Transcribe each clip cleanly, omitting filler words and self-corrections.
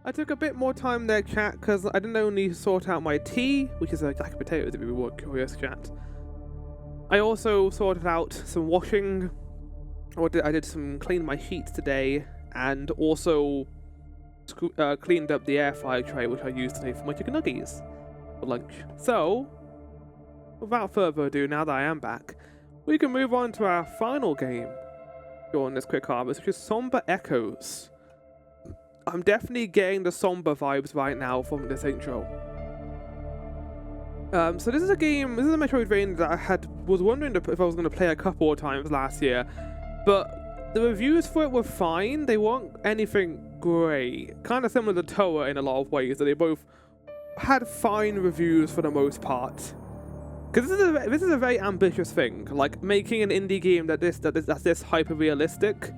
I took a bit more time there, chat, because I didn't only sort out my tea, which is a jack of potatoes if you were curious, chat. I also sorted out some washing, I did some clean my sheets today, and also cleaned up the air fryer tray which I used today for my chicken nuggets for lunch. So, without further ado, now that I am back, we can move on to our final game during this quick harvest, which is Somber Echoes. I'm definitely getting the Somber vibes right now from this intro. So this is a Metroidvania that I was wondering if I was going to play a couple of times last year, but the reviews for it were fine. They weren't anything great. Kind of similar to Toa in a lot of ways, that they both had fine reviews for the most part. Because this is a very ambitious thing, like making an indie game that's this hyper realistic,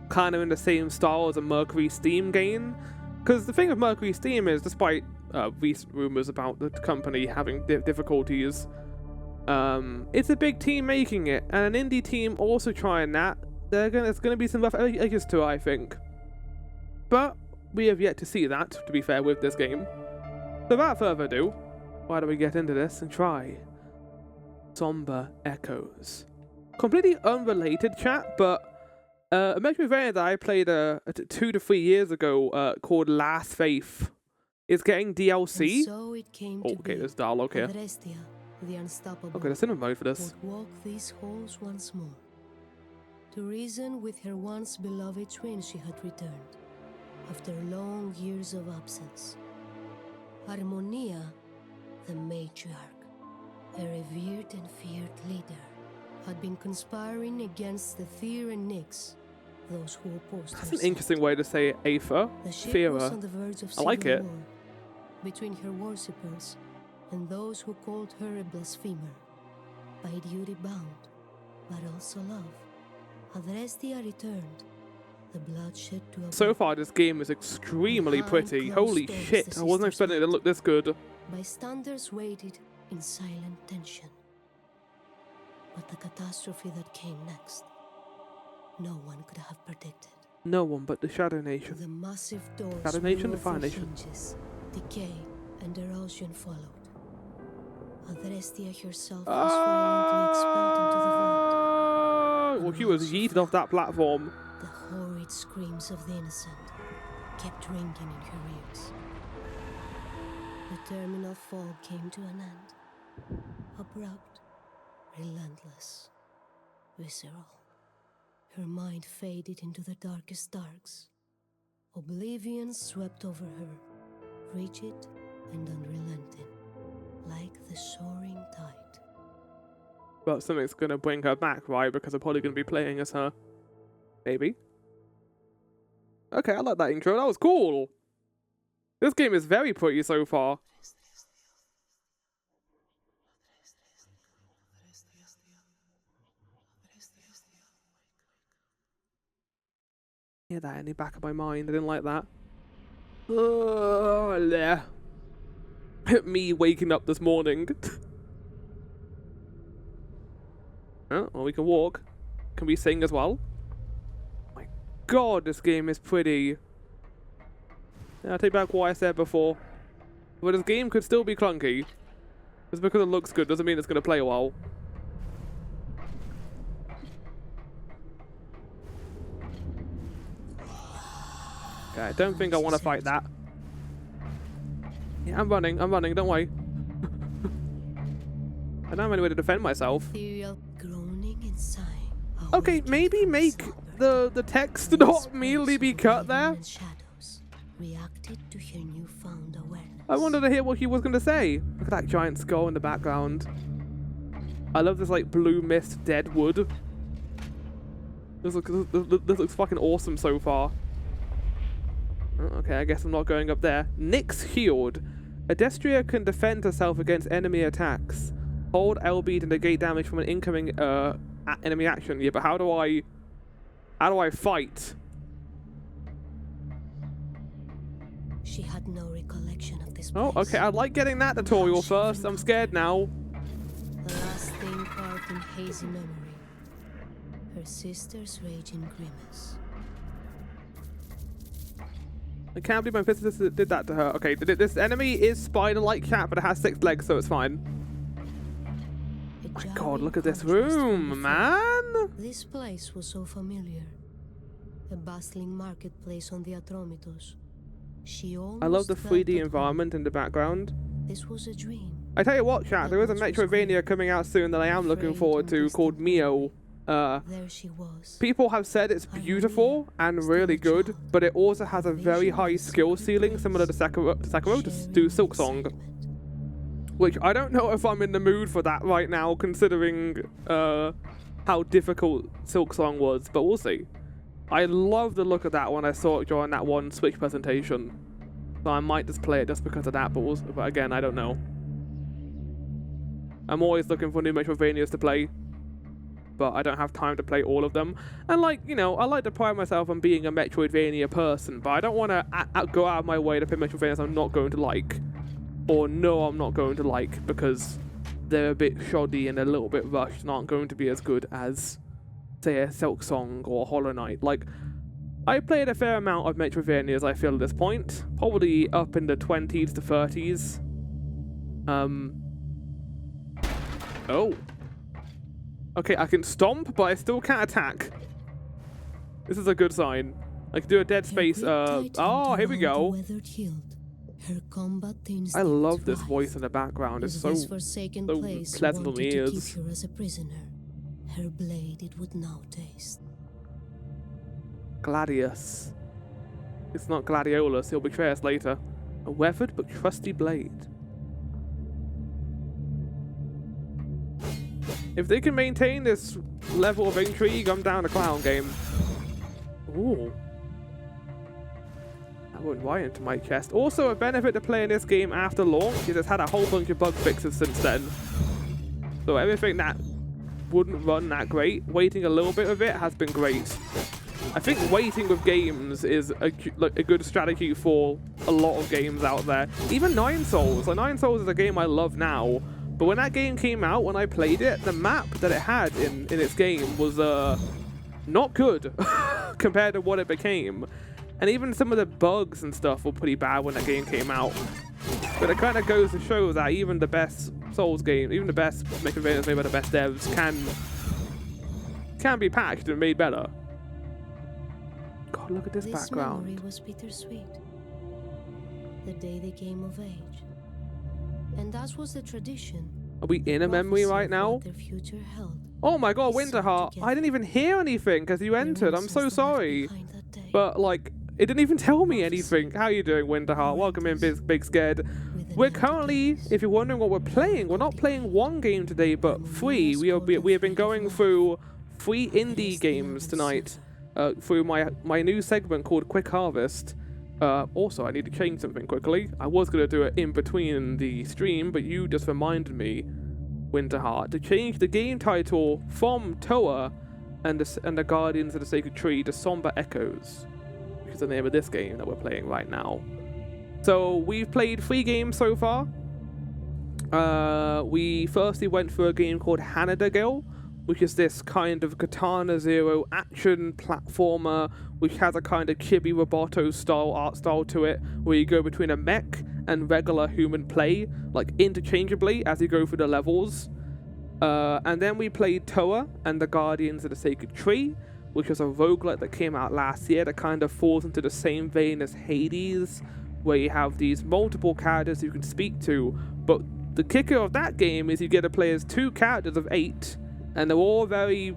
kind of in the same style as a Mercury Steam game. Because the thing with Mercury Steam is, despite recent rumors about the company having difficulties, it's a big team making it, and an indie team also trying that. There's gonna be some rough edges to it, I think. But we have yet to see that, to be fair, with this game. So without further ado, why don't we get into this and try Somber Echoes. Completely unrelated, chat, but a Metroidvania that I played 2 to 3 years ago called Last Faith is getting DLC. So it came oh, okay, there's dialogue here. Adrestia, the unstoppable, Okay, there's cinema mode for this. would walk these halls once more, to reason with her once beloved twin she had returned, after long years of absence. Harmonia, the matriarch, a revered and feared leader, had been conspiring against the Fear and Nyx, those who opposed her. That's an interesting way to say Aether. The ship Fear. was on the verge of I like civil it. war between her worshippers and those who called her a blasphemer, by duty bound, but also love. Adrestia returned, the bloodshed to a So far, this game is extremely pretty. Holy shit, I wasn't expecting it to look this good. bystanders waited in silent tension. But the catastrophe that came next, no one could have predicted. No one but the Shadow Nation. The massive doors Shadow Nation, blew the off Fire their Nation. hinges. Decay and erosion followed. Adrestia herself was violently expelled into the void. Well, he was yeeted off that platform. The horrid screams of the innocent kept ringing in her ears. The terminal fall came to an end. Abrupt, relentless, visceral. Her mind faded into the darkest darks. Oblivion swept over her, rigid and unrelenting, like the soaring tide. But something's gonna bring her back, right? Because I'm probably gonna be playing as her. Maybe. Okay, I like that intro. That was cool. This game is very pretty so far. Hear that in the back of my mind. I didn't like that. Yeah. Me waking up this morning. Oh, well, we can walk. Can we sing as well? My god, this game is pretty. Yeah, I take back what I said before. But this game could still be clunky. Just because it looks good doesn't mean it's going to play well. Okay, I don't think I want to fight that. Yeah, I'm running, don't worry. I don't have any way to defend myself. Ethereal groaning and sighing. Okay, maybe make the text not immediately be cut there. Shadows reacted to her newfound awareness. I wanted to hear what he was going to say. Look at that giant skull in the background. I love this like blue mist dead wood. This looks fucking awesome so far. Oh, okay, I guess I'm not going up there. Nyx healed. Adrestia can defend herself against enemy attacks. Hold LB to negate damage from an incoming enemy action. Yeah, but how do I fight? She had no recollection of this Oh, place. okay, I'd like getting that tutorial first. I'm scared now. The last thing carved in hazy memory. Her sister's raging grimace. I can't believe my physicist did that to her. Okay, this enemy is spider-like cat, but it has 6 legs, so it's fine. My god, look at this room, man! This place was so familiar. A bustling marketplace on the Atromitos. I love the 3D environment in the background. This was a dream. I tell you what, chat, there is a Metroidvania coming out soon that I am looking forward to called Mio. There she was. People have said it's beautiful and really good, but it also has a very high skill ceiling, similar to Sekiro to Silksong. Which I don't know if I'm in the mood for that right now, considering how difficult Silksong was, but we'll see. I love the look of that when I saw it during that one Switch presentation. So I might just play it just because of that, but again, I don't know. I'm always looking for new Metroidvanias to play, but I don't have time to play all of them. And like, you know, I like to pride myself on being a Metroidvania person, but I don't want to go out of my way to play Metroidvanias I'm not going to like, or know I'm not going to like, because they're a bit shoddy and a little bit rushed and aren't going to be as good as, say, a Silksong or Hollow Knight. Like, I played a fair amount of Metroidvanias, I feel, at this point. Probably up in the 20s to 30s. Oh. Okay, I can stomp, but I still can't attack. This is a good sign. I can do a dead space, oh, here we go. I love this voice in the background. It's so pleasant on the ears. Her blade it would now taste. Gladius. It's not Gladiolus, he'll betray us later. A weathered but trusty blade. If they can maintain this level of intrigue, I'm down a clown game. Ooh. That went right into my chest. Also, a benefit to playing this game after launch is it's had a whole bunch of bug fixes since then. So everything that wouldn't run that great, waiting a little bit of it has been great. I think waiting with games is a good strategy for a lot of games out there. Even Nine Souls. Like, Nine Souls is a game I love now, but when that game came out, when I played it, the map that it had in its game was not good compared to what it became. And even some of the bugs and stuff were pretty bad when that game came out. But it kind of goes to show that even the best Souls game, even the best Metroidvanias made by the best devs can be patched and made better. God, look at this background. Memory was bittersweet. The day they came of age. And that was the tradition. Are we in a memory right now? Their future held. Oh my god, Winterheart. I didn't even hear anything because you entered. I'm so sorry. But, like, it didn't even tell me anything. How you doing, Winterheart? Welcome in, Big Scared. We're currently, if you're wondering what we're playing, we're not playing one game today, but 3. We have been going through 3 indie games tonight. Through my new segment called Quick Harvest. Also, I need to change something quickly. I was going to do it in between the stream, but you just reminded me, Winterheart, to change the game title from Toa and the Guardians of the Sacred Tree to Somber Echoes, which is the name of this game that we're playing right now. So we've played 3 games so far. We firstly went through a game called Hanada, which is this kind of Katana Zero action platformer, which has a kind of Chibi Roboto style art style to it, where you go between a mech and regular human play, like interchangeably as you go through the levels. And then we played Toa and the Guardians of the Sacred Tree, which is a roguelike that came out last year that kind of falls into the same vein as Hades, where you have these multiple characters you can speak to, but the kicker of that game is you get to play as 2 characters of 8, and they're all very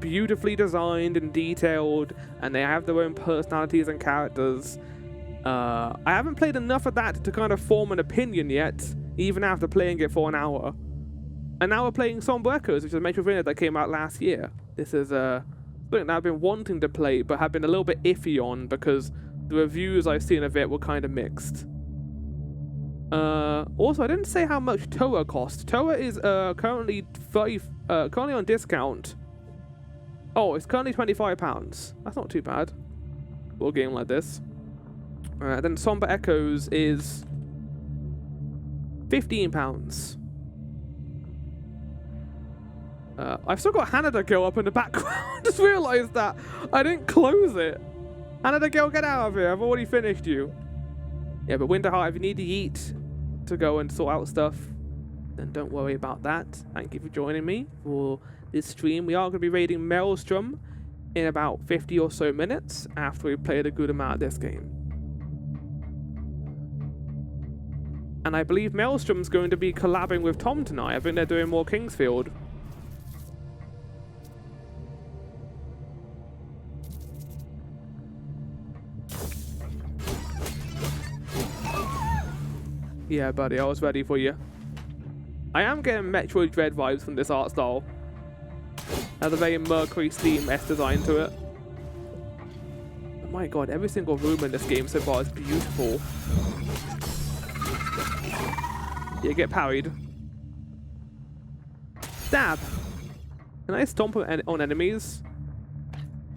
beautifully designed and detailed, and they have their own personalities and characters. I haven't played enough of that to kind of form an opinion yet, even after playing it for an hour. And now we're playing Somber Echoes, which is a Metroidvania that came out last year. This is something that I've been wanting to play, but have been a little bit iffy on, because the reviews I've seen of it were kind of mixed. Also, I didn't say how much Toa cost. Toa is currently currently on discount. Oh, it's currently £25. That's not too bad for a game like this. Then Somber Echoes is £15. I've still got Hanada Girl up in the background. Just realised that I didn't close it. Hanada Girl, get out of here! I've already finished you. Yeah, but Winterheart, if you need to eat to go and sort out stuff, then don't worry about that. Thank you for joining me for this stream. We are going to be raiding Maelstrom in about 50 or so minutes after we've played a good amount of this game. And I believe Maelstrom's going to be collabing with Tom tonight. I think they're doing more Kingsfield. Yeah, buddy, I was ready for you. I am getting Metroid Dread vibes from this art style. Has a very Mercury Steam-esque design to it. Oh my god, every single room in this game so far is beautiful. Yeah, get parried. Stab! Can I stomp on enemies?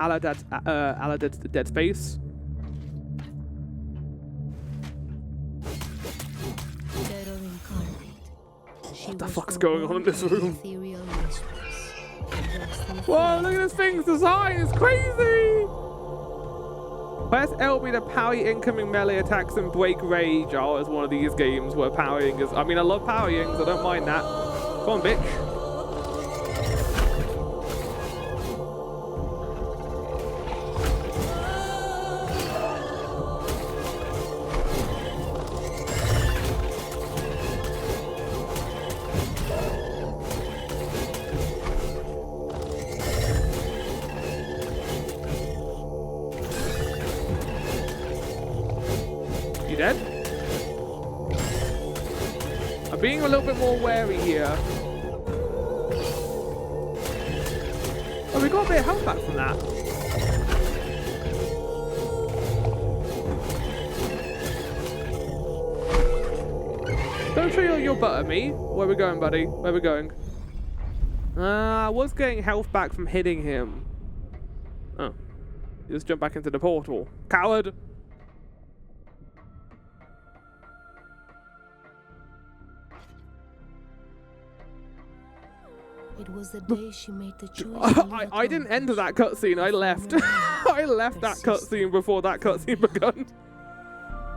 A la Dead Space. What the fuck's going on in this room? Whoa, look at this thing's design, it's crazy! Press LB to parry incoming melee attacks and break rage. Oh, it's one of these games where parrying is... I mean, I love parrying, so I don't mind that. Come on, bitch. You dead? I'm being a little bit more wary here. Oh, we got a bit of health back from that. Don't show your butt at me. Where we going, buddy? Where we going? I was getting health back from hitting him. Oh. You just jump back into the portal. Coward! It was the day she made the choice. I didn't enter that cutscene, I left. I left that cutscene before that cutscene begun.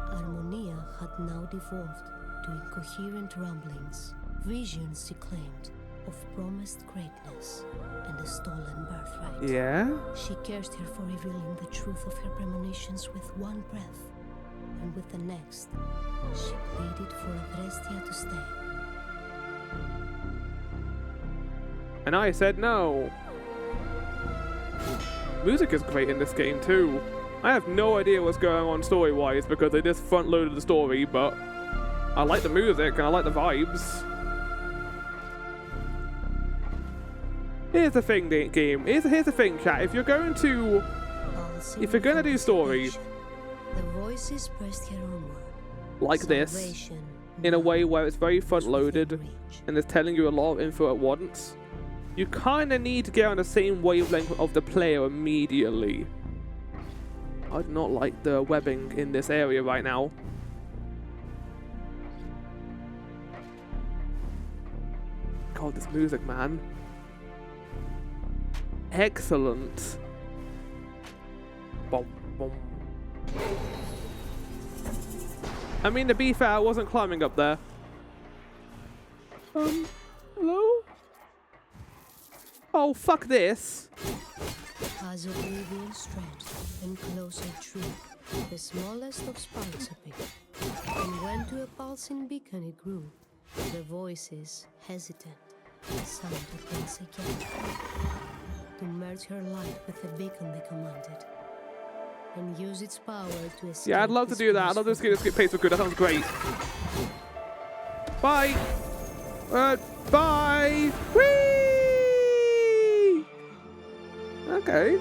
Harmonia had now devolved to incoherent rumblings, visions she claimed of promised greatness and a stolen birthright. Yeah? She cursed her for revealing the truth of her premonitions with one breath, and with the next, she pleaded for Adrestia to stay. And I said no. Music is great in this game too. I have no idea what's going on story-wise because they just front-loaded the story, but I like the music and I like the vibes. Here's the thing, game. Here's the thing, chat. If you're going to do story, the voices pressed her onward. Like this, in a way where it's very front-loaded and it's telling you a lot of info at once, you kind of need to get on the same wavelength of the player immediately. I do not like the webbing in this area right now. God, this music, man. Excellent. Boom, boom. I mean, to be fair, I wasn't climbing up there. Hello? Oh, fuck this. As oblivion stretched and closer drew, the smallest of sparks appeared. And when to a pulsing beacon it grew, the voices, hesitant, sounded once again. To merge her light with the beacon they commanded, and use its power to escape. Yeah, I'd love to do that. I'd love to skip pace for good. That sounds great. Bye. Bye. Whee! Okay.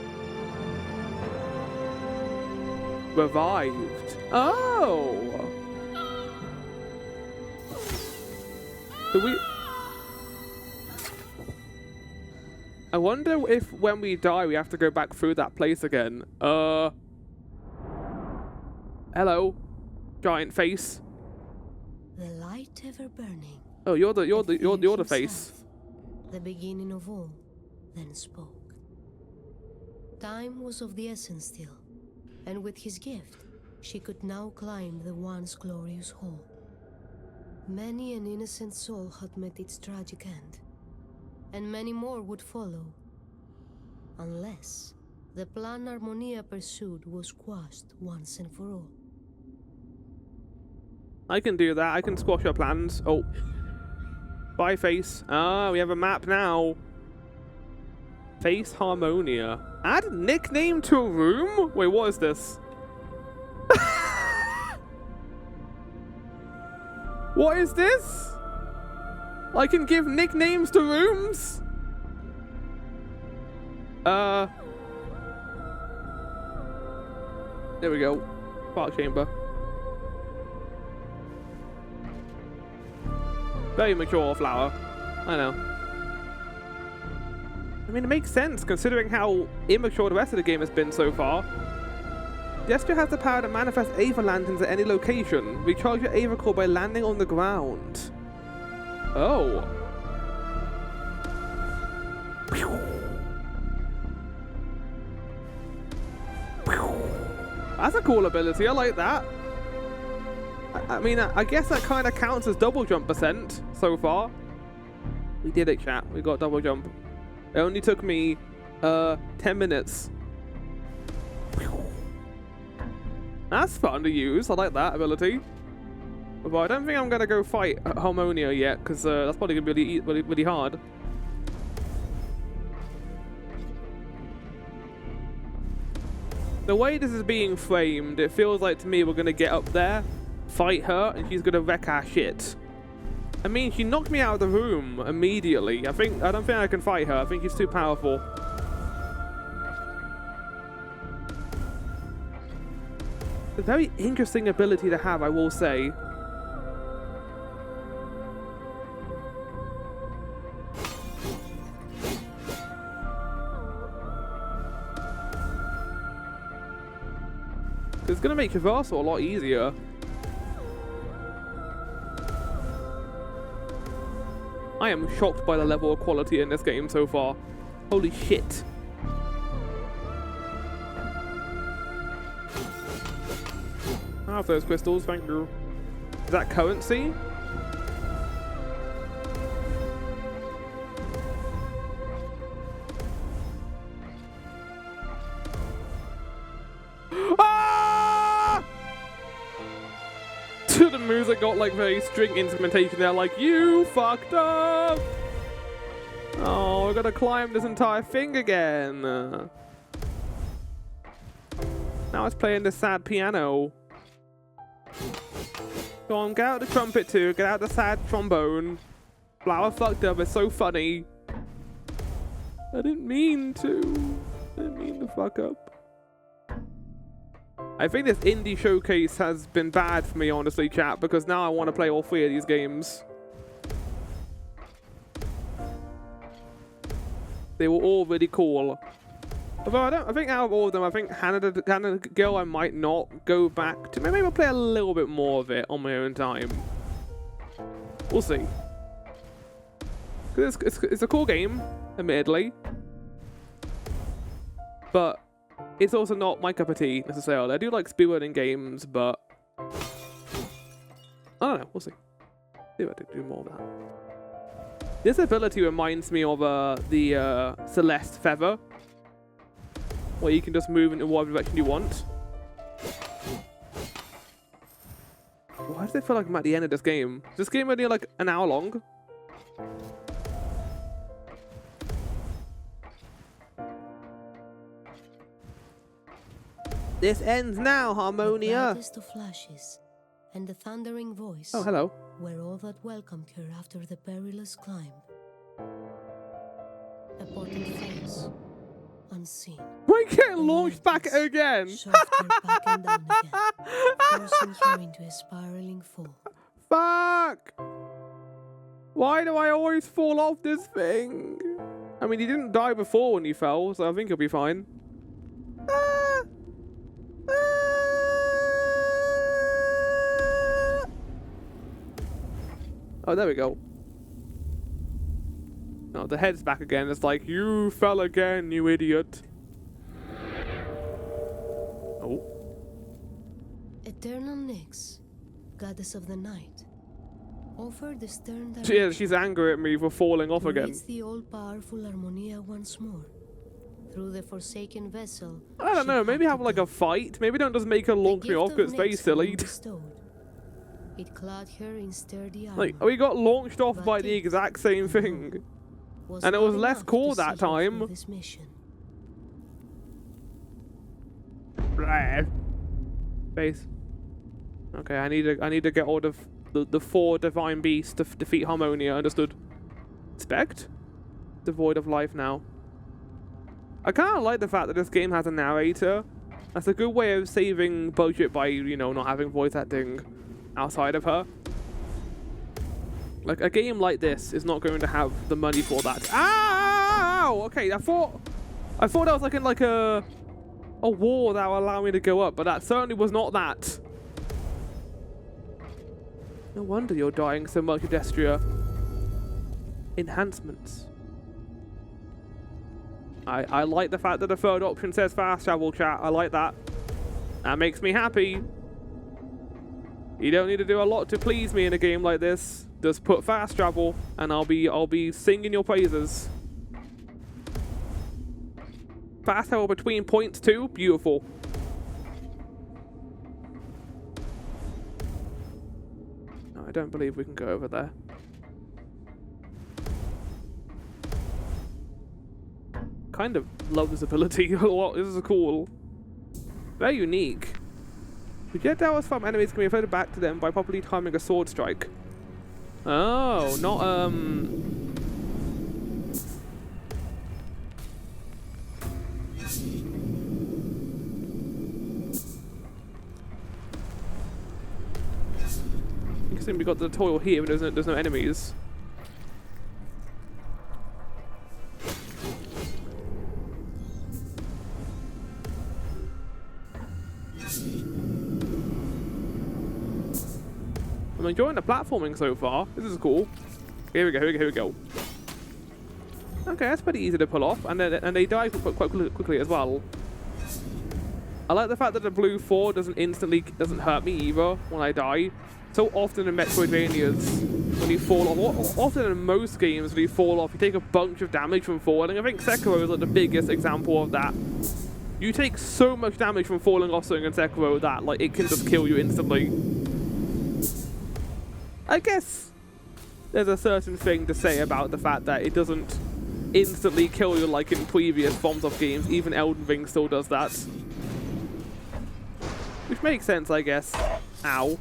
Revived. Oh. Do we? I wonder if when we die we have to go back through that place again. Hello, giant face. The light ever burning. Oh, you're the face. The beginning of all, then spoke. Time was of the essence still, and with his gift, she could now climb the once glorious hall. Many an innocent soul had met its tragic end, and many more would follow, unless the plan Harmonia pursued was quashed once and for all. I can do that. I can squash your plans. Oh. Bye, Face. Ah, we have a map now. Face Harmonia. Add nickname to a room? Wait, what is this? What is this? I can give nicknames to rooms? There we go. Park chamber. Very mature flower. I know. I mean, it makes sense considering how immature the rest of the game has been so far. Adrestia has the power to manifest Aether lanterns at any location. Recharge your Aether core by landing on the ground. Oh. That's a cool ability. I like that. I mean, I guess that kind of counts as double jump percent so far. We did it, chat. We got double jump. It only took me 10 minutes. That's fun to use. I like that ability. But I don't think I'm going to go fight Harmonia yet, because that's probably going to be really hard. The way this is being framed, it feels like to me we're going to get up there, fight her, and she's going to wreck our shit. I mean, she knocked me out of the room immediately. I don't think I can fight her. I think she's too powerful. It's a very interesting ability to have, I will say. It's going to make traversal a lot easier. I am shocked by the level of quality in this game so far. Holy shit. I have those crystals, thank you. Is that currency? Ah! The music got like very string instrumentation there, like, you fucked up! Oh, we're gonna climb this entire thing again. Now it's playing the sad piano. Go on, get out the trumpet too, get out the sad trombone. Flower fucked up, it's so funny. I didn't mean to. I didn't mean to fuck up. I think this indie showcase has been bad for me, honestly, chat, because now I want to play all 3 of these games. They were all really cool. Although I think out of all of them, I think Hannah Girl I might not go back to. Maybe I'll play a little bit more of it on my own time. We'll see. It's a cool game, admittedly. But it's also not my cup of tea, necessarily. I do like speedrunning games, but I don't know. We'll see. See if I can do more of that. This ability reminds me of the Celeste Feather, where you can just move into whatever direction you want. Why does it feel like I'm at the end of this game? Is this game only like an hour long? This ends now, Harmonia. The brightest of flashes and the thundering voice. Oh, hello. Were all that welcomed her after the perilous climb. A portal falls, unseen. We're getting launched back again. Shoved her back and down again, forcing her into a spiraling fall. Fuck! Why do I always fall off this thing? I mean, he didn't die before when he fell, so I think he'll be fine. Ah! Oh, there we go. Oh, the head's back again. It's like, you fell again, you idiot. Oh. Eternal Nyx, goddess of the night, offered the stern Yeah, she's angry at me for falling off again. reach the all-powerful Harmonia once more. Through the forsaken vessel. I don't know, maybe have like a fight. Maybe don't just make her launch me off because it's very silly. It clad her in sturdy armor. Like, we got launched off by the exact same thing. And it was less cool that time. This mission. Base. Okay, I need to get hold of the 4 divine beasts to defeat Harmonia. Understood. Expect? Devoid of life now. I kind of like the fact that this game has a narrator. That's a good way of saving budget by, you know, not having voice acting outside of her. Like, a game like this is not going to have the money for that. Ow! Okay, I thought I was like in like a wall that would allow me to go up, but that certainly was not that. No wonder you're dying so much, Adrestia. Enhancements. I like the fact that the third option says fast travel, chat. I like that. That makes me happy. You don't need to do a lot to please me in a game like this. Just put fast travel, and I'll be singing your praises. Fast travel between points too. Beautiful. No, I don't believe we can go over there. Kind of love this ability a lot. This is cool. Very unique. Projectiles from enemies can be referred back to them by properly timing a sword strike. Oh, not Interesting, we got the tutorial here, but there's no enemies. I'm enjoying the platforming so far. This is cool. Here we go. Okay, that's pretty easy to pull off, and they die quite quickly as well. I like the fact that the blue 4 doesn't hurt me either when I die. So often in Metroidvanias, when you fall off, often in most games when you fall off, you take a bunch of damage from falling. I think Sekiro is like the biggest example of that. You take so much damage from falling off something in Sekiro that like it can just kill you instantly. I guess there's a certain thing to say about the fact that it doesn't instantly kill you like in previous forms of games. Even Elden Ring still does that. Which makes sense, I guess. Ow.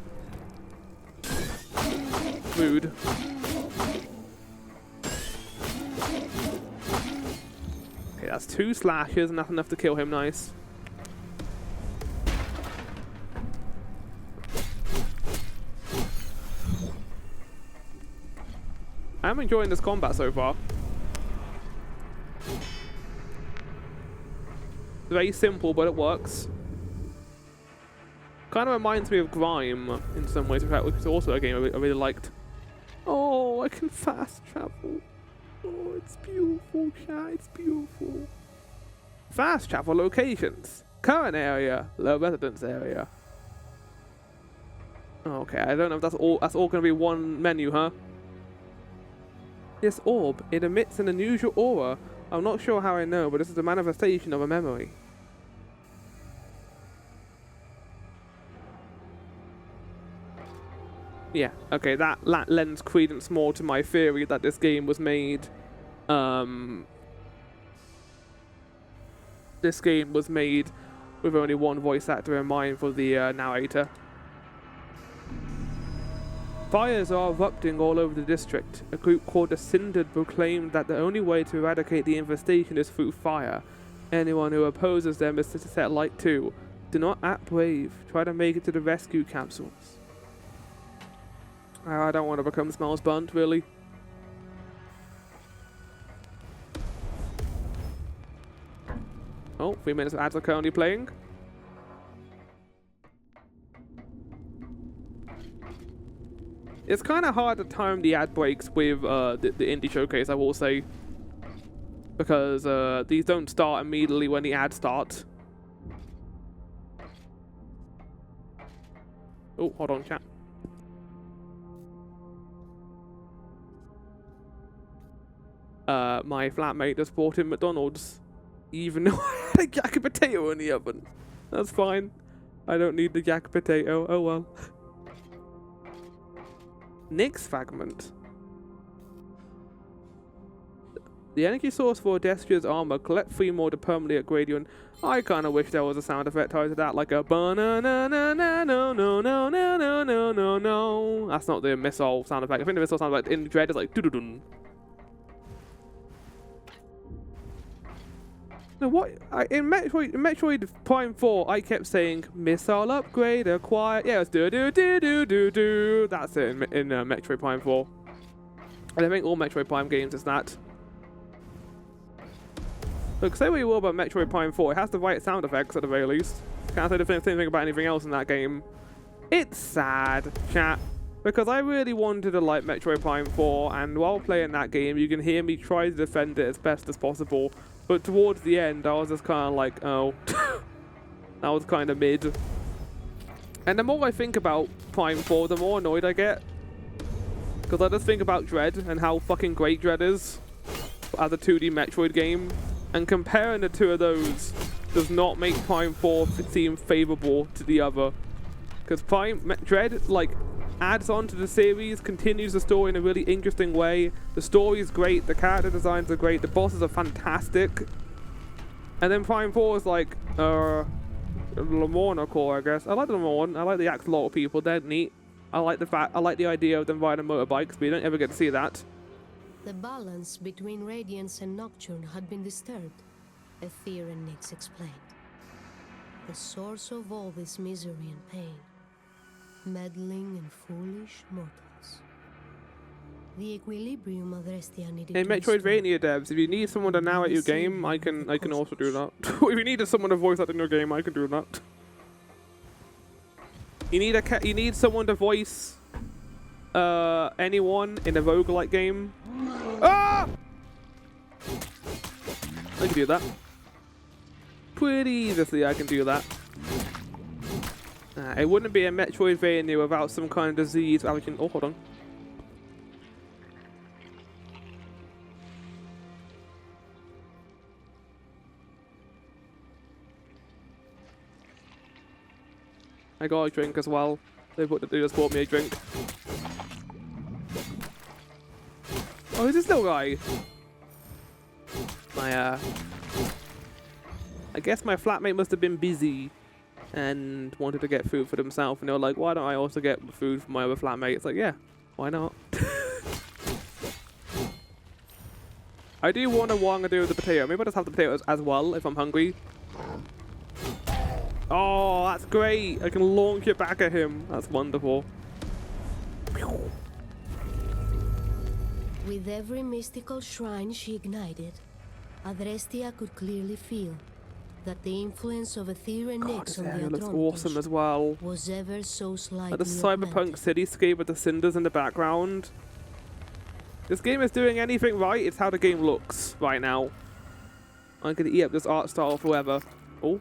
Rude. Okay, that's 2 slashes and that's enough to kill him. Nice. I'm enjoying this combat so far. It's very simple, but it works. Kind of reminds me of Grime in some ways, which is also a game I really liked. Oh, I can fast travel. Oh, it's beautiful, chat. It's beautiful. Fast travel locations. Current area, low residence area. Okay, I don't know if that's all. That's all going to be one menu, huh? This orb, it emits an unusual aura. I'm not sure how I know, but this is a manifestation of a memory. Yeah, okay, that lends credence more to my theory that this game was made, this game was made with only one voice actor in mind for the narrator. Fires are erupting all over the district. A group called the Cindered proclaimed that the only way to eradicate the infestation is through fire. Anyone who opposes them is to set light to. Do not act brave. Try to make it to the rescue capsules. I don't want to become Smells Bunt, really. Oh, 3 minutes of ads are currently playing. It's kind of hard to time the ad breaks with the indie showcase, I will say. Because these don't start immediately when the ad starts. Oh, hold on, chat. My flatmate just bought in McDonald's, even though I had a jacket potato in the oven. That's fine. I don't need the jacket potato. Oh well. Next fragment. The energy source for Adrestria's armor. Collect 3 more to permanently upgrade you. And I kind of wish there was a sound effect tied to that, like a no. That's not the missile sound effect. I think the missile sound effect in Dread is like doo-doo-doo. Now what? In Metroid Prime 4, I kept saying missile upgrade acquired. Yeah, it's do. That's it in Metroid Prime 4. And I think all Metroid Prime games is that. Look, say what you will about Metroid Prime 4, it has the right sound effects at the very least. Can't say the same thing about anything else in that game. It's sad, chat, because I really wanted to like Metroid Prime 4, and while playing that game, you can hear me try to defend it as best as possible. But towards the end, I was just kind of like, oh, that was kind of mid. And the more I think about Prime 4, the more annoyed I get. Because I just think about Dread and how fucking great Dread is as a 2D Metroid game. And comparing the two of those does not make Prime 4 seem favorable to the other. Because Dread, like, adds on to the series, continues the story in a really interesting way. The story is great, the character designs are great, the bosses are fantastic. And then Prime 4 is like, Lamorna core, I guess. I like the Lamorna, I like the axolotl people, they're neat. I like the idea of them riding motorbikes, but you don't ever get to see that. The balance between Radiance and Nocturne had been disturbed, Aether and Nyx explained. The source of all this misery and pain. Meddling and foolish mortals. The equilibrium Adrestia needed. Hey, to Metroidvania devs, if you need someone to narrate your game, I can also do that. If you need someone to voice that in your game, I can do that. You need someone to voice anyone in a roguelike game. Ah! I can do that. Pretty easily I can do that. It wouldn't be a Metroidvania without some kind of disease. Oh, hold on. I got a drink as well. They just bought me a drink. Oh, who's this little guy? I guess my flatmate must have been busy and wanted to get food for themselves, and they were like, why don't I also get food for my other flatmate? It's like, yeah, why not? I do want to do with the potato. Maybe I'll just have the potatoes as well if I'm hungry. Oh, that's great. I can launch it back at him. That's wonderful. With every mystical shrine she ignited, Adrestia could clearly feel that the influence of Aether and Nyx on the area looks Atromitos awesome as well. was ever so slightly Like the cyberpunk augmented. cityscape with the cinders in the background. This game is doing anything right, it's how the game looks right now. I'm gonna eat up this art style forever. Oh.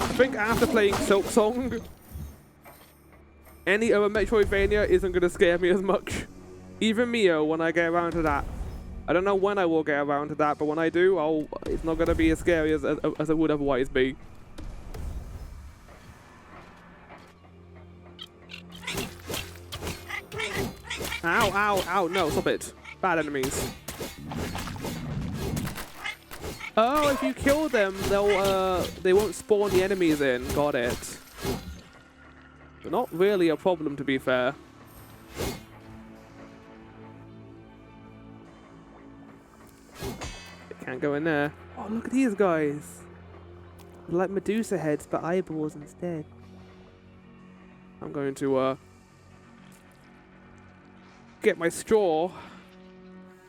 I think after playing Silk Song, any other Metroidvania isn't going to scare me as much. Even Mio, when I get around to that. I don't know when I will get around to that, but when I do, it's not going to be as scary as it would otherwise be. Ow, ow, ow, no, stop it. Bad enemies. Oh, if you kill them, they won't spawn the enemies in. Got it. But not really a problem, to be fair. Can't go in there. Oh, look at these guys. They're like Medusa heads, but eyeballs instead. I'm going to get my straw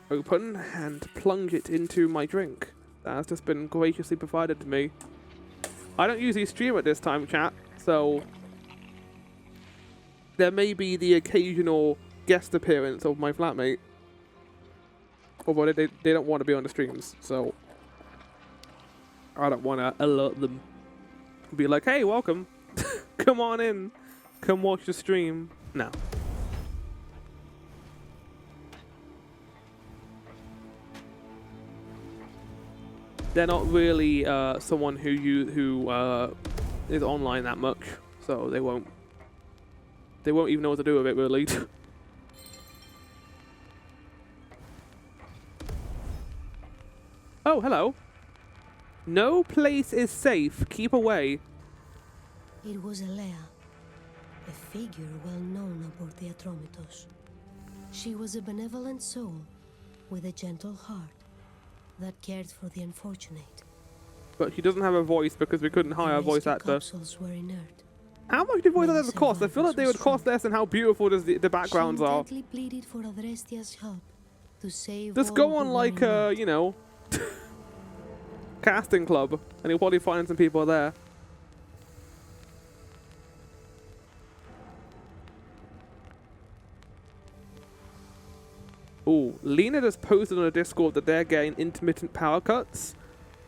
open and plunge it into my drink. That has just been graciously provided to me. I don't usually stream at this time, chat, so there may be the occasional guest appearance of my flatmate. Although they don't want to be on the streams, so I don't want to alert them. Be like, hey, welcome. Come on in. Come watch the stream. No. They're not really someone who is online that much, so they won't even know what to do with it, really. Oh, hello. No place is safe. Keep away. It was Alea, a figure well known aboard the Atromitos. She was a benevolent soul with a gentle heart that cared for the unfortunate. But she doesn't have a voice because we couldn't hire a voice actor. Capsules were inert. How much do voice actors cost? I feel like they would cost less than how beautiful the backgrounds are. She pleaded for Adrestia's help to save. Just go on like you know, casting club, and you'll probably find some people there. Ooh, Lena just posted on a Discord that they're getting intermittent power cuts.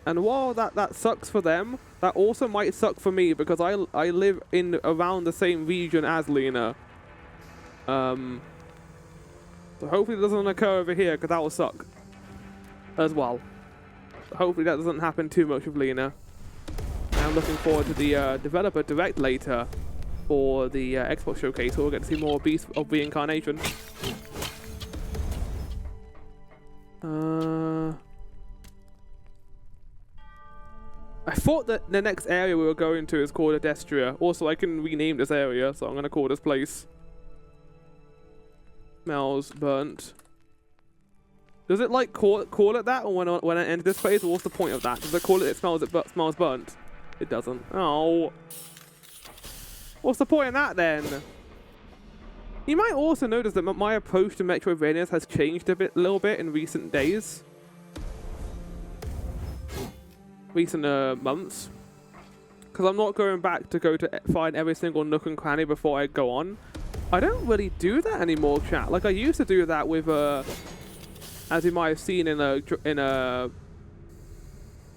And while that sucks for them, that also might suck for me because I live in around the same region as Lena. So hopefully it doesn't occur over here because that will suck as well. Hopefully that doesn't happen too much with Lena. I'm looking forward to the developer direct later for the Xbox showcase, so we'll get to see more Beast of Reincarnation. I thought that the next area we were going to is called Adrestia. Also, I can rename this area, so I'm going to call this place. Smells burnt. Does it like call it that when I enter this place? What's the point of that? Does it call it smells burnt? It doesn't. Oh. What's the point of that then? You might also notice that my approach to Metroidvanias has changed a little bit in recent days. Recent months. Because I'm not going back to find every single nook and cranny before I go on. I don't really do that anymore, chat. Like I used to do that with as you might have seen in a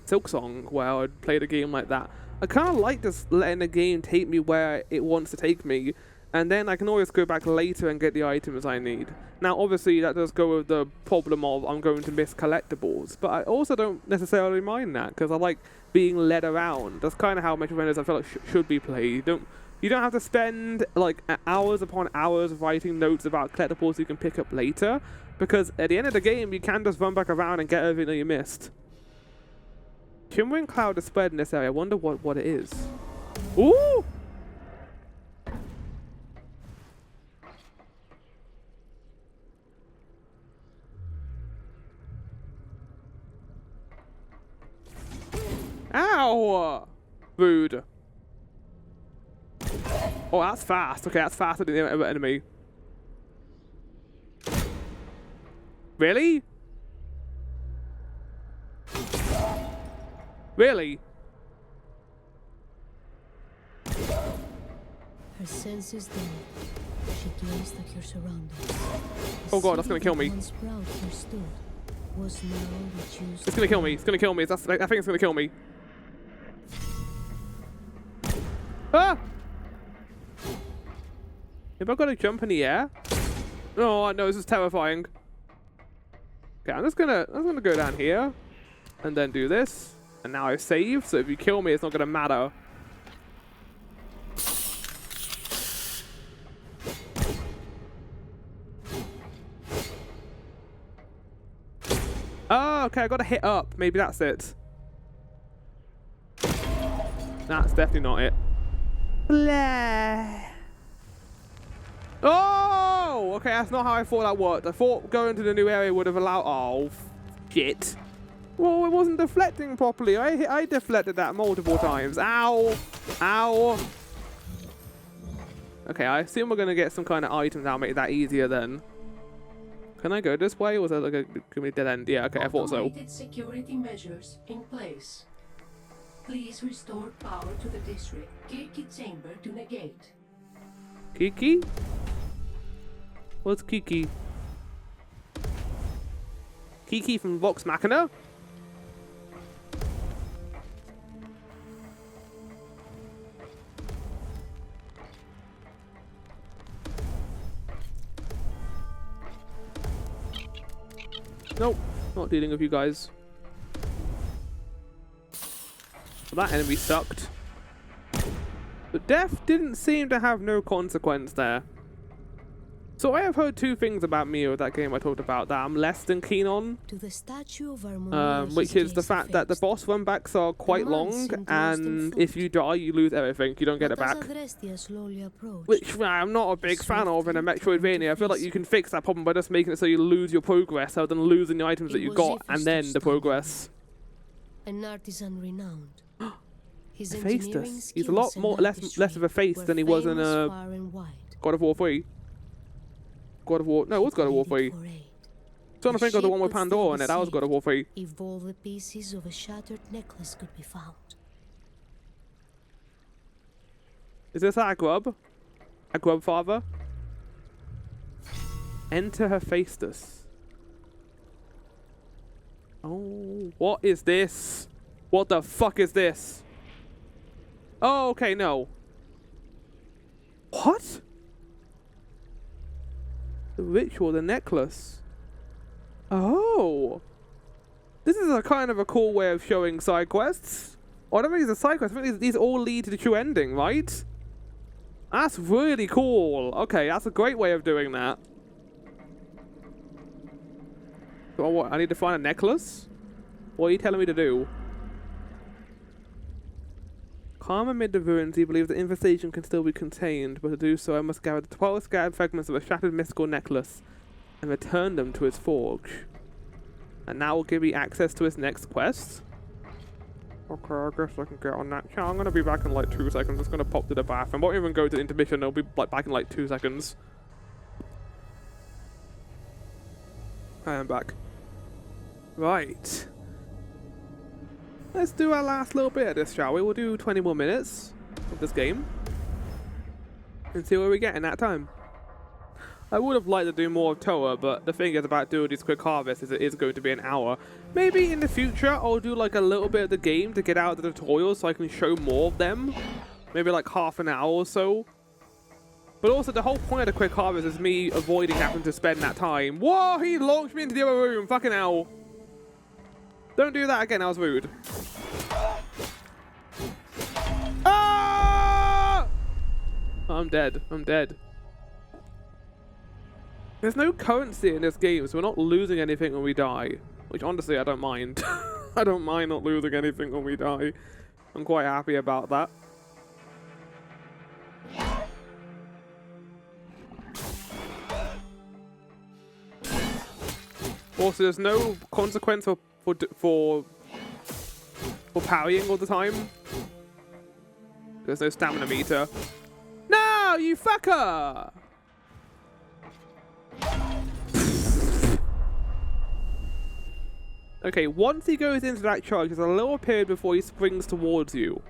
Silk Song where I would play the game like that. I kind of like just letting the game take me where it wants to take me, and then I can always go back later and get the items I need. Now, obviously, that does go with the problem of I'm going to miss collectibles, but I also don't necessarily mind that because I like being led around. That's kind of how Metroidvanias I feel like should be played. You don't have to spend like hours upon hours writing notes about collectibles you can pick up later, because at the end of the game, you can just run back around and get everything that you missed. Shimmering cloud is spread in this area. I wonder what it is. Ooh! Ow! Rude. Oh, that's fast. Okay, that's faster than the enemy. Really? Really? Her senses dull. She gazed at her surroundings. Oh god, that's gonna kill me. It's gonna kill me. It's gonna kill me. I think it's gonna kill me. Ah! Have I got to jump in the air? Oh no, this is terrifying. Okay, I'm gonna go down here, and then do this. And now I've saved, so if you kill me, it's not gonna matter. Oh, okay, I gotta hit up. Maybe that's it. That's definitely not it. Blah. Oh! Okay, that's not how I thought that worked. I thought going to the new area would have allowed... Oh, shit. Well, it wasn't deflecting properly. I deflected that multiple times. Ow! Ow! Okay, I assume we're going to get some kind of item that'll make that easier then. Can I go this way, or is that like a dead end? Yeah, okay, I thought so. Automated security measures in place. Please restore power to the district. Kiki chamber to negate. Kiki? What's Kiki? Kiki from Vox Machina. Nope, not dealing with you guys. So that enemy sucked. But death didn't seem to have no consequence there. So I have heard two things about Mio, that game I talked about, that I'm less than keen on. To the statue of Harmonious Which is the Jace fact that the fixed. boss run backs are quite The long, months into and Rustem if you die, you lose everything. You don't get it But back. as Adrestia slowly approached, Which I'm not a big fan of in a Metroidvania. I feel like you can fix that problem by just making it so you lose your progress rather than losing the items that you got and then the progress. an artisan renowned. His Faced engineering us. He's a skills lot and more less of a face were than he was in famous far and wide. God of War 3. God of War. No, it was God of War 3. For aid. Trying to The think of the ship one with could still Pandora be in it. That was saved God of War 3. If all the pieces of a shattered necklace could be found. Is this our grub? A grub father? Enter Hephaestus. Oh, what is this? What the fuck is this? Oh, okay, no. What? The ritual, the necklace. Oh. This is a kind of a cool way of showing side quests. Oh, I don't think it's a side quest. I think these all lead to the true ending, right? That's really cool. Okay, that's a great way of doing that. So what? I need to find a necklace? What are you telling me to do? Calm amid the ruins, he believes the infestation can still be contained, but to do so I must gather the 12 scattered fragments of a shattered mystical necklace and return them to his forge. And that will give me access to his next quest. Okay, I guess I can get on that. Yeah, I'm gonna be back in like 2 seconds. I'm just gonna pop to the bathroom. Won't even go to the intermission. I'll be like back in like 2 seconds. I am back. Right. Let's do our last little bit of this, shall we? We'll do 20 more minutes of this game and see where we get in that time. I would have liked to do more of Toa, but the thing is about doing these quick harvests is it is going to be an hour. Maybe in the future I'll do like a little bit of the game to get out of the tutorials so I can show more of them. Maybe like half an hour or so. But also the whole point of the quick harvest is me avoiding having to spend that time. Whoa, he launched me into the other room, fucking hell. Don't do that again, that was rude. Ah! I'm dead, I'm dead. There's no currency in this game, so we're not losing anything when we die. Which honestly, I don't mind. I don't mind not losing anything when we die. I'm quite happy about that. Also, there's no consequence for parrying all the time. There's no stamina meter. No, you fucker! Okay, once he goes into that charge, there's a little period before he springs towards you.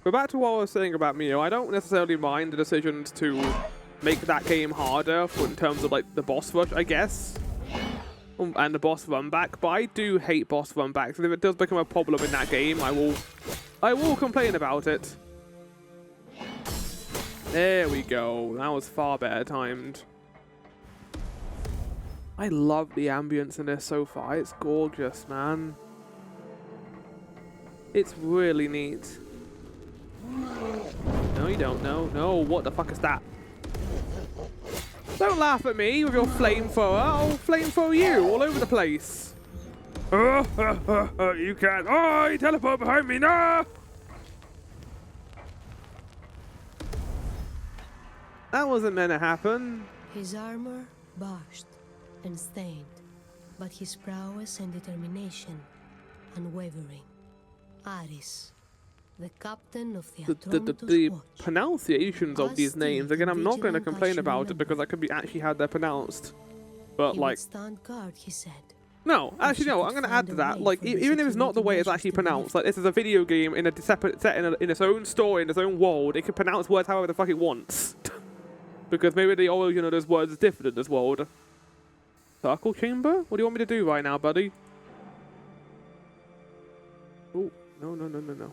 But back to what I was saying about Mio, I don't necessarily mind the decisions to make that game harder in terms of like the boss rush, I guess. And the boss run back, but I do hate boss run backs, and if it does become a problem in that game, I will complain about it. There we go. That was far better timed. I love the ambience in this so far. It's gorgeous, man. It's really neat. No, you don't. No, what the fuck is that? Don't laugh at me with your flamethrower. I'll flamethrower you all over the place. You can't. Oh, you teleport behind me. No! That wasn't meant to happen. His armor bashed and stained, but his prowess and determination unwavering. Aris, the captain of the Atromitos The watch. pronunciations of these names, again, I'm not going to complain about it because I could be actually how they're pronounced. But He like, would stand guard, he said. no, actually no, I'm going to add to that. Like, even if it's not the way it's actually pronounced, like this is a video game in a separate set in its own story, in its own world, it can pronounce words however the fuck it wants. Because maybe the origin of those words is different in this world. Circle chamber? What do you want me to do right now, buddy? Oh, no.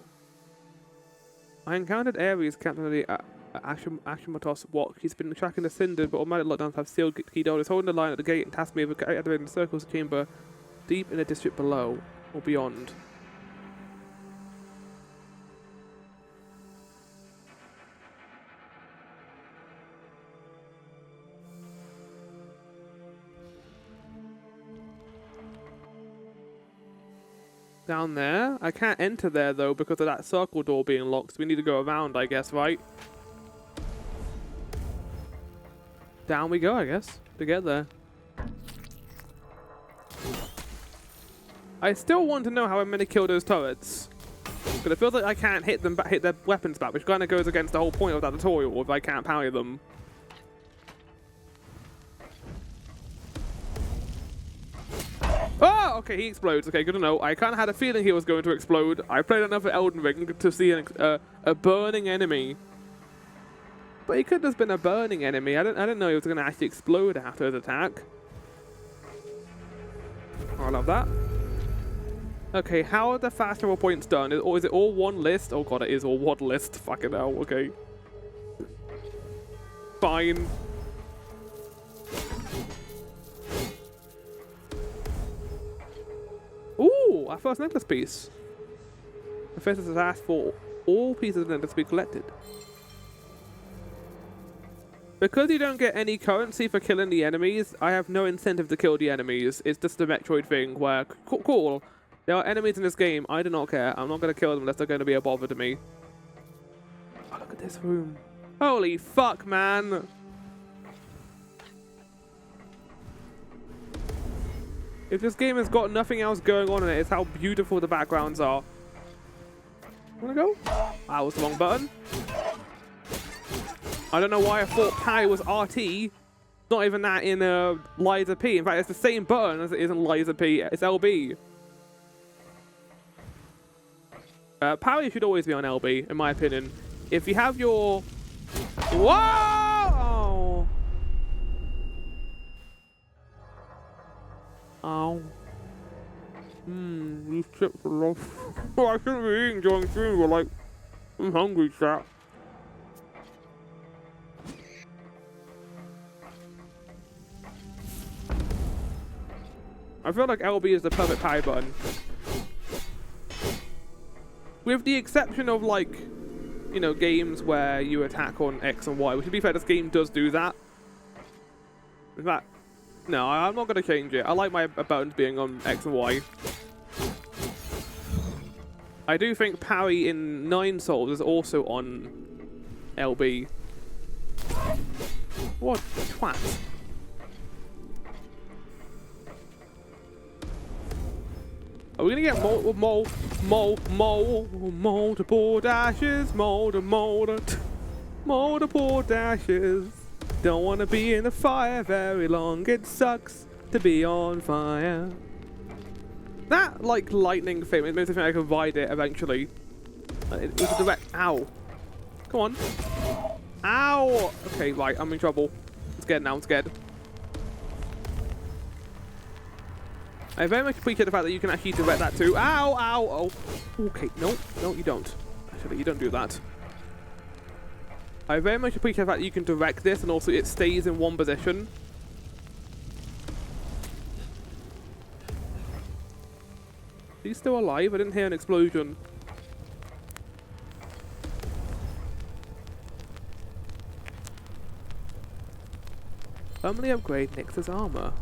I encountered Ares, captain of the Atromitos watch. He's been tracking the cinder, but automatic lockdowns have sealed key doors. Holding the line at the gate and tasked me with activating the circles chamber deep in the district below or beyond. Down there? I can't enter there though because of that circle door being locked. So we need to go around, I guess, right? Down we go, I guess, to get there. I still want to know how I'm going to kill those turrets. Because it feels like I can't hit them, hit their weapons back, which kind of goes against the whole point of that tutorial if I can't parry them. Oh, okay, he explodes. Okay, good to know. I kind of had a feeling he was going to explode. I played enough of Elden Ring to see a burning enemy. But he could have been a burning enemy. I didn't know he was going to actually explode after his attack. Oh, I love that. Okay, how are the fast travel points done? Is it all one list? Oh god, it is all one list. Fucking hell, okay. Fine. Ooh, our first necklace piece. The first has asked for all pieces of necklace to be collected. Because you don't get any currency for killing the enemies, I have no incentive to kill the enemies. It's just a Metroid thing where, cool, there are enemies in this game, I do not care. I'm not going to kill them unless they're going to be a bother to me. Oh, look at this room. Holy fuck, man. If this game has got nothing else going on in it, it's how beautiful the backgrounds are. Wanna go? That was the wrong button. I don't know why I thought Pi was RT. Not even that in Liza P. In fact, it's the same button as it is in Liza P. It's LB. Parry should always be on LB, in my opinion. If you have your... Whoa! Ow. These chips are rough. Oh, I shouldn't be eating during stream, but like, I'm hungry, chat. I feel like LB is the perfect parry button. With the exception of, like, you know, games where you attack on X and Y, which to be fair, this game does do that. In fact, no, I'm not going to change it. I like my buttons being on X and Y. I do think parry in 9 Souls is also on LB. What twat. Are we gonna get multiple dashes, multiple dashes? Don't wanna be in the fire very long. It sucks to be on fire. That like lightning thing, it makes me think I can ride it eventually. It was a direct. Ow! Come on! Ow! Okay, right, I'm in trouble. I'm scared now. I'm scared. I very much appreciate the fact that you can actually direct that too. Ow, ow, oh. Okay, no, you don't. Actually, you don't do that. I very much appreciate the fact that you can direct this and also it stays in one position. He's still alive? I didn't hear an explosion. Permanently upgrade Nyx's armor.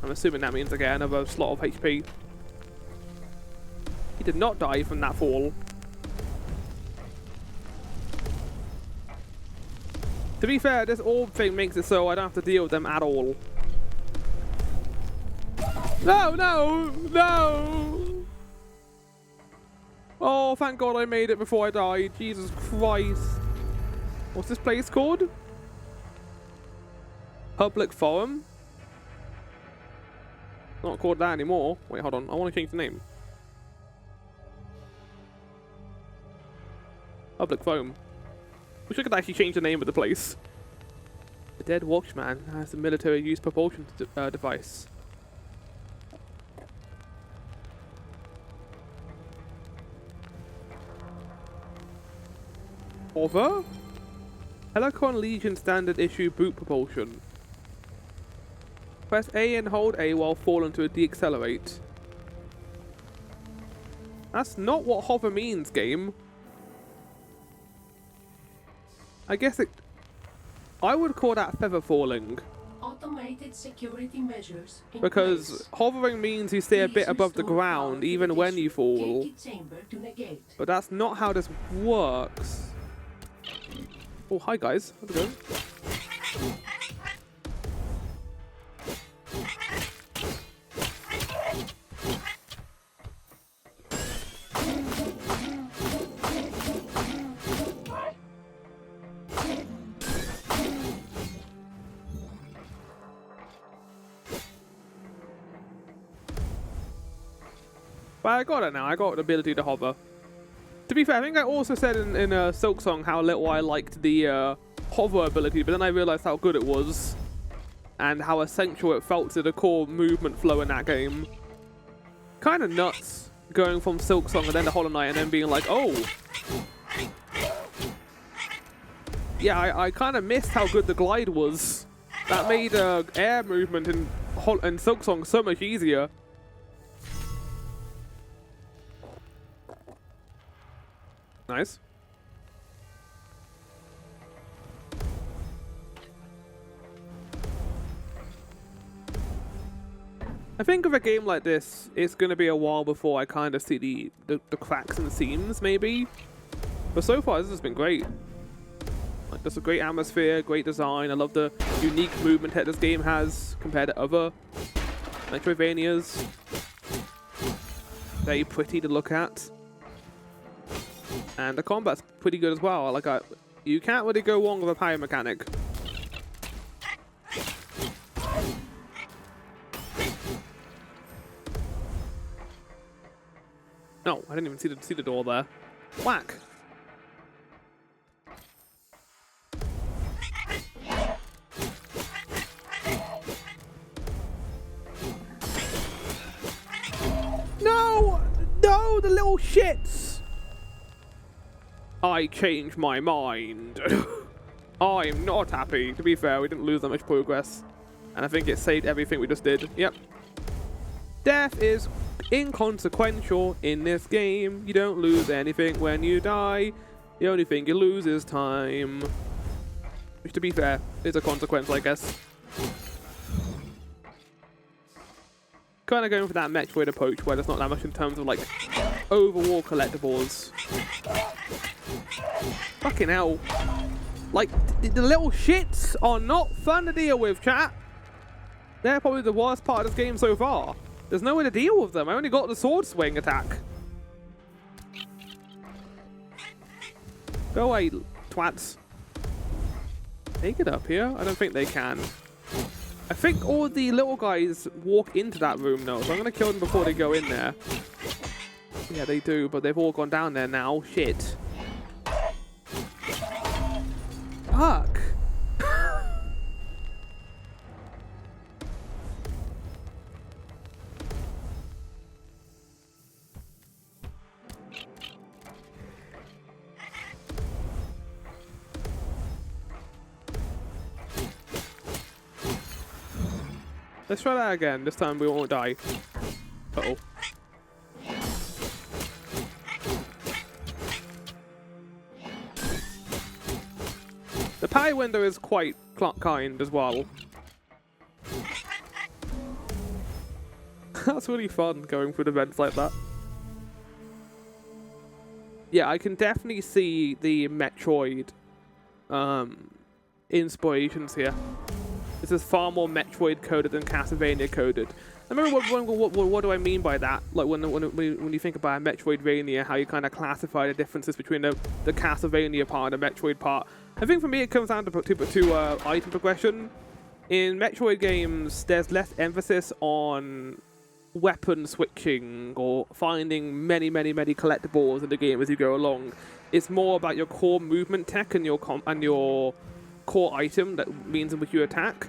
I'm assuming that means I get another slot of HP. He did not die from that fall. To be fair, this orb thing makes it so I don't have to deal with them at all. No, no, no! Oh, thank God I made it before I died. Jesus Christ. What's this place called? Public Forum? Not called that anymore. Wait, hold on. I want to change the name. Public Foam. Wish I could actually change the name of the place. The dead watchman has a military use propulsion device. Hover? Helicon Legion Standard Issue Boot Propulsion. Press A and hold A while falling to deaccelerate. That's not what hover means, game. I guess it... I would call that feather falling. Automated security measures in Because place. hovering means you stay a bit Please above the restore power ground to even the when you district fall. Gate chamber to negate. But that's not how this works. Oh, hi guys. How's it going? But I got it now. I got the ability to hover. To be fair, I think I also said in a Silk Song how little I liked the hover ability, but then I realized how good it was and how essential it felt to the core movement flow in that game. Kind of nuts going from Silk Song and then to Hollow Knight and then being like, oh. Yeah, I kind of missed how good the glide was. That made air movement in Silk Song so much easier. Nice. I think with a game like this, it's going to be a while before I kind of see the cracks and seams, maybe. But so far, this has been great. Like, there's a great atmosphere, great design. I love the unique movement that this game has compared to other Metroidvanias. Very pretty to look at. And the combat's pretty good as well. Like, you can't really go wrong with a power mechanic. No, I didn't even see the door there. Whack. No! No, the little shits! I changed my mind. I'm not happy. To be fair, we didn't lose that much progress. And I think it saved everything we just did. Yep. Death is inconsequential in this game. You don't lose anything when you die. The only thing you lose is time. Which, to be fair, is a consequence, I guess. Kind of going for that Metroid approach where there's not that much in terms of, like, overall collectibles. Fucking hell. Like, the little shits are not fun to deal with, chat. They're probably the worst part of this game so far. There's no way to deal with them. I only got the sword swing attack. Go away, twats. They get up here? I don't think they can. I think all the little guys walk into that room though, so I'm going to kill them before they go in there. Yeah, they do, but they've all gone down there now. Shit. Fuck. Let's try that again. This time we won't die. Uh-oh. The pie window is quite kind as well. That's really fun going through events like that. Yeah, I can definitely see the Metroid inspirations here. This is far more Metroid coded than Castlevania coded. I remember what do I mean by that? Like when you think about Metroidvania, how you kind of classify the differences between the Castlevania part and the Metroid part. I think for me it comes down to item progression. In Metroid games, there's less emphasis on weapon switching or finding many collectibles in the game as you go along. It's more about your core movement tech and your core item that means in which you attack.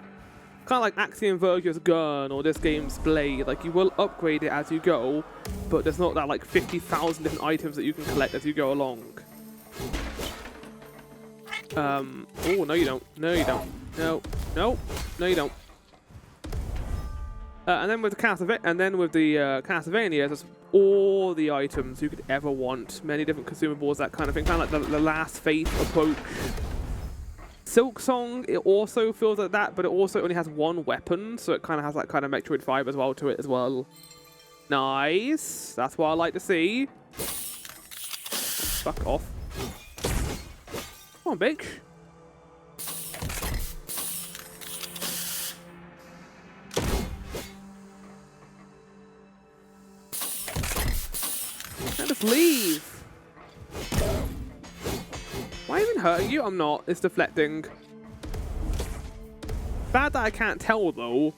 Kind of like Axiom Vergil's gun or this game's blade. Like, you will upgrade it as you go, but there's not that like 50,000 different items that you can collect as you go along. Oh, no you don't. No you don't. No. No. No you don't. And then with the Castlevania, there's all the items you could ever want. Many different consumables, that kind of thing. Kind of like the Last Faith approach. Silk Song, it also feels like that, but it also only has one weapon, so it kind of has that kind of Metroid vibe as well to it as well. Nice. That's what I like to see. Fuck off. Come on, bitch. And just leave. Am I even hurting you? I'm not. It's deflecting. Bad that I can't tell, though.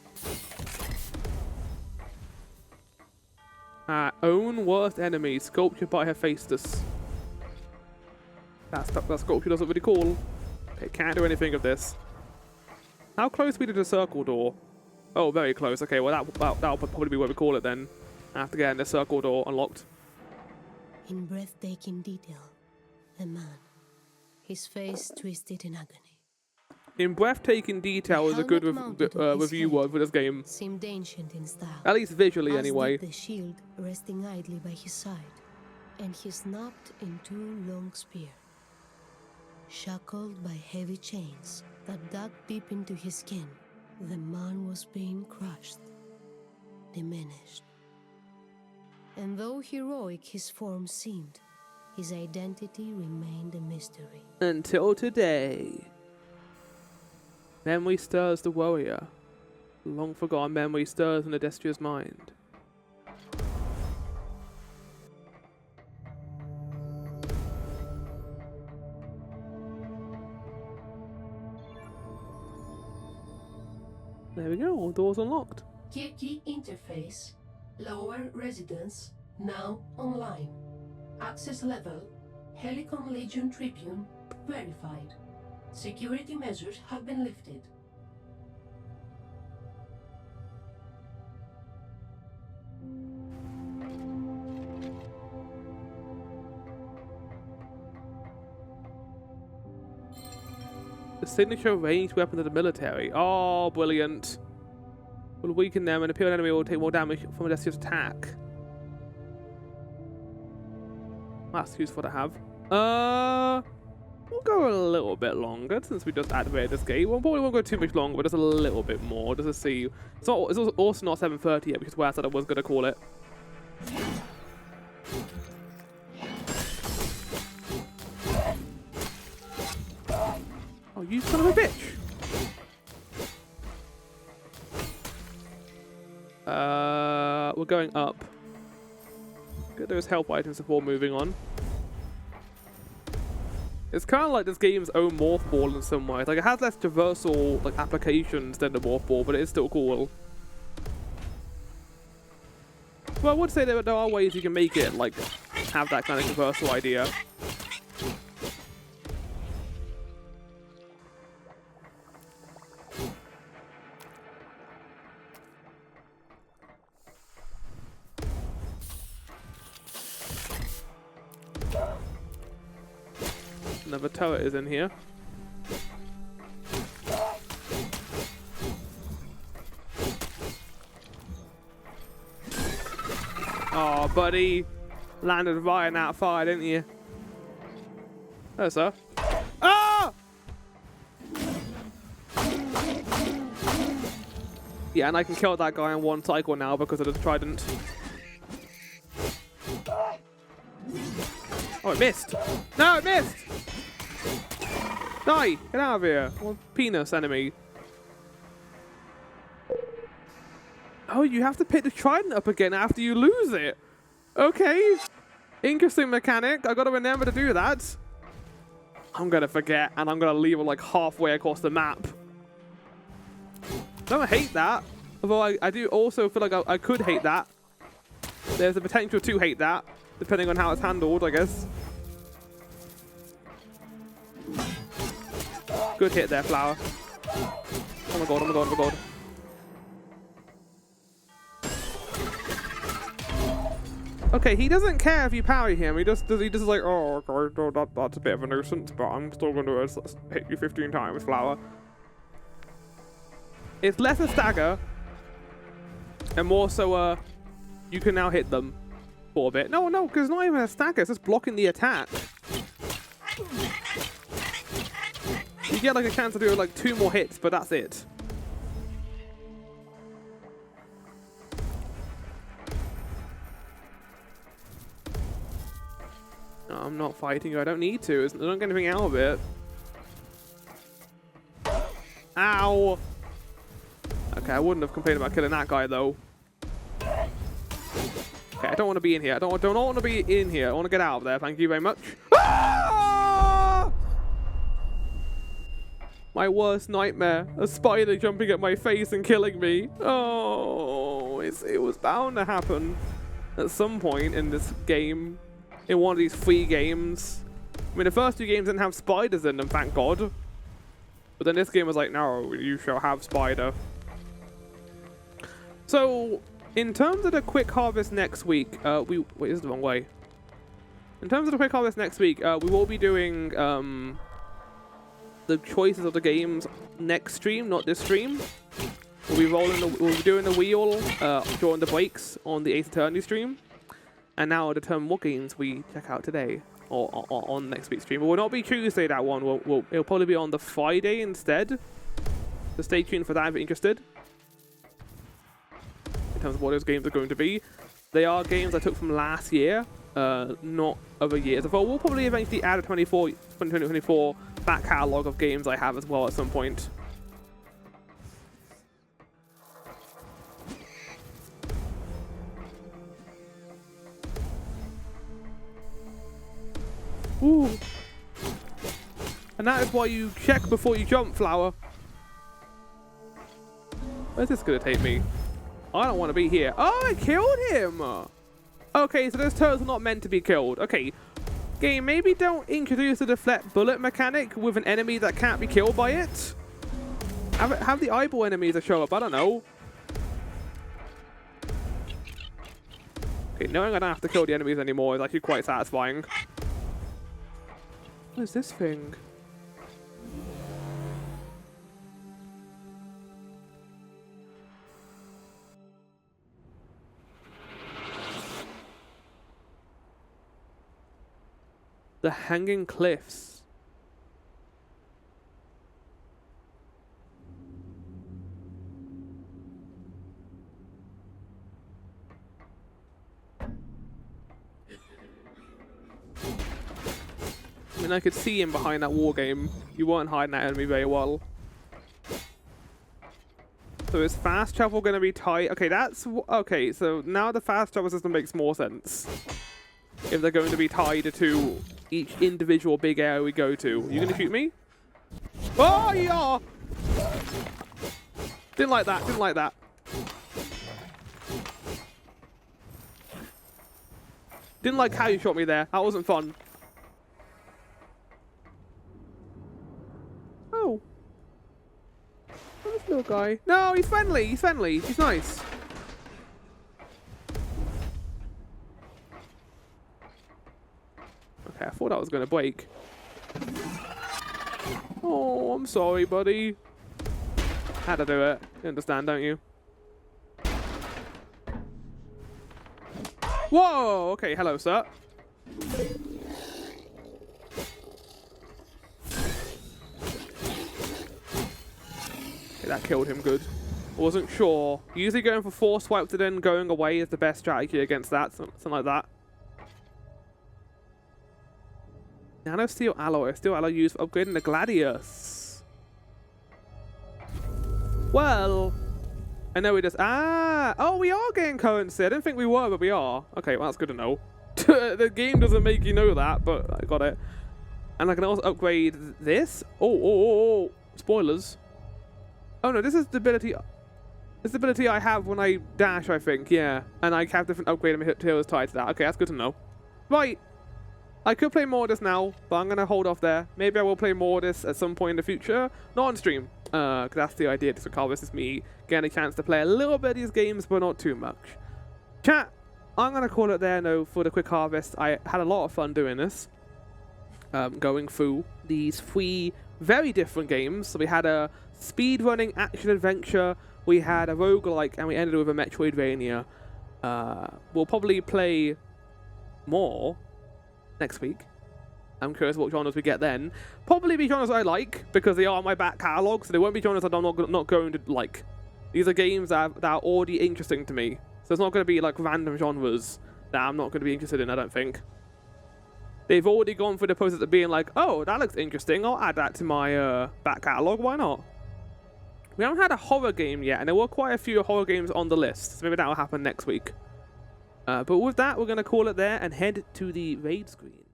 Own worst enemy, sculptured by Hephaestus. That sculpture doesn't really cool. It can't do anything of this. How close are we to the circle door? Oh, very close. Okay, well, that'll probably be what we call it then. I have to get in the circle door unlocked. In breathtaking detail, a man, his face twisted in agony. In breathtaking detail is a good review word for this game. Seemed ancient in style. At least visually, anyway. The shield resting idly by his side, and he snapped into long spear. Shackled by heavy chains that dug deep into his skin, the man was being crushed, diminished. And though heroic his form seemed, his identity remained a mystery. Until today. Memory stirs the warrior. Long forgotten memory stirs in Adrestria's mind. There we go, all doors unlocked. Key interface, lower residence, now online. Access level, Helicon Legion Tribune, verified. Security measures have been lifted. The signature ranged weapon of the military. Oh, brilliant. Will weaken them and appear an enemy will take more damage from Adrestia's attack. That's useful to have. We'll go a little bit longer since we just activated this gate. We'll probably won't go too much longer, but just a little bit more just to see. It's also not 7:30 yet, which is where I said I was going to call it. Oh, you son of a bitch! We're going up. Get those health items before moving on. It's kind of like this game's own morph ball in some ways. Like, it has less traversal like applications than the morph ball, but it is still cool. Well, I would say that there are ways you can make it like have that kind of traversal idea. Another turret is in here. Oh, buddy. Landed right in that fire, didn't you? Hello, sir. Ah! Yeah, and I can kill that guy in one cycle now because of the trident. Oh, it missed. No, it missed! Die! Get out of here! Well, penis enemy. Oh, you have to pick the trident up again after you lose it. Okay. Interesting mechanic. I gotta remember to do that. I'm gonna forget, and I'm gonna leave it like halfway across the map. I don't hate that. Although I do also feel like I could hate that. There's a potential to hate that, depending on how it's handled, I guess. Good hit there, Flower. Oh my god, oh my god, oh my god. Okay, he doesn't care if you parry him. He just like, oh, okay, that's a bit of a nuisance, but I'm still going to hit you 15 times, Flower. It's less a stagger, and more so, you can now hit them for a bit. No, because it's not even a stagger. It's just blocking the attack. You get like a chance to do like 2 more hits, but that's it. No, I'm not fighting you. I don't need to. I don't get anything out of it. Ow! Okay, I wouldn't have complained about killing that guy though. Okay, I don't want to be in here. I don't want to be in here. I want to get out of there. Thank you very much. Ah! My worst nightmare. A spider jumping at my face and killing me. Oh, it was bound to happen at some point in this game. In one of these free games. I mean, the first 2 games didn't have spiders in them, thank God. But then this game was like, no, you shall have spider. So, in terms of the quick harvest next week, wait, this is the wrong way. In terms of the quick harvest next week, we will be doing the choices of the games next stream, not this stream. We'll be doing the wheel during the breaks on the Ace Attorney stream. And now I'll determine what games we check out today or on next week's stream. It will not be Tuesday, that one. It'll probably be on the Friday instead. So stay tuned for that if you're interested. In terms of what those games are going to be. They are games I took from last year, not other years. So we'll probably eventually add a 2024 back catalogue of games I have as well at some point. Ooh. And that is why you check before you jump, Flower. Where's this gonna take me? I don't want to be here. Oh, I killed him! Okay, so those turtles are not meant to be killed. Okay, game, maybe don't introduce the deflect bullet mechanic with an enemy that can't be killed by it. Have the eyeball enemies that show up, I don't know. Okay, knowing I don't have to kill the enemies anymore is actually quite satisfying. What is this thing? The Hanging Cliffs. I mean, I could see him behind that war game. You weren't hiding that enemy very well. So is fast travel going to be tight? Okay, okay, so now the fast travel system makes more sense. If they're going to be tied to each individual big area we go to. You going to shoot me? Oh, yeah! Didn't like that, didn't like that. Didn't like how you shot me there. That wasn't fun. Oh. Oh, this little guy. No, he's friendly. He's friendly. He's nice. Okay, I thought I was going to break. Oh, I'm sorry, buddy. Had to do it. You understand, don't you? Whoa! Okay, hello, sir. Okay, that killed him good. I wasn't sure. Usually going for 4 swipes and then going away is the best strategy against that. Something like that. Nano Steel Alloy. Steel Alloy used for upgrading the Gladius. Well, I know we just... Ah! Oh, we are getting currency. I didn't think we were, but we are. Okay, well, that's good to know. The game doesn't make you know that, but I got it. And I can also upgrade this. Oh. Spoilers. Oh, no, this is the ability... This ability I have when I dash, I think. Yeah. And I have different upgrade materials tied to that. Okay, that's good to know. Right. I could play more of this now, but I'm going to hold off there. Maybe I will play more of this at some point in the future. Not on stream, because that's the idea. This is me getting a chance to play a little bit of these games, but not too much. Chat, I'm going to call it there, no, for the quick harvest. I had a lot of fun doing this. Going through these 3 very different games. So we had a speedrunning action-adventure, we had a roguelike, and we ended with a Metroidvania. We'll probably play more next week. I'm curious what genres we get then. Probably be genres I like, because they are my back catalogue, so they won't be genres that I'm not going to like. These are games that are already interesting to me. So it's not going to be like random genres that I'm not going to be interested in, I don't think. They've already gone through the process of being like, oh, that looks interesting, I'll add that to my back catalogue, why not? We haven't had a horror game yet, and there were quite a few horror games on the list, so maybe that will happen next week. But with that, we're going to call it there and head to the raid screen.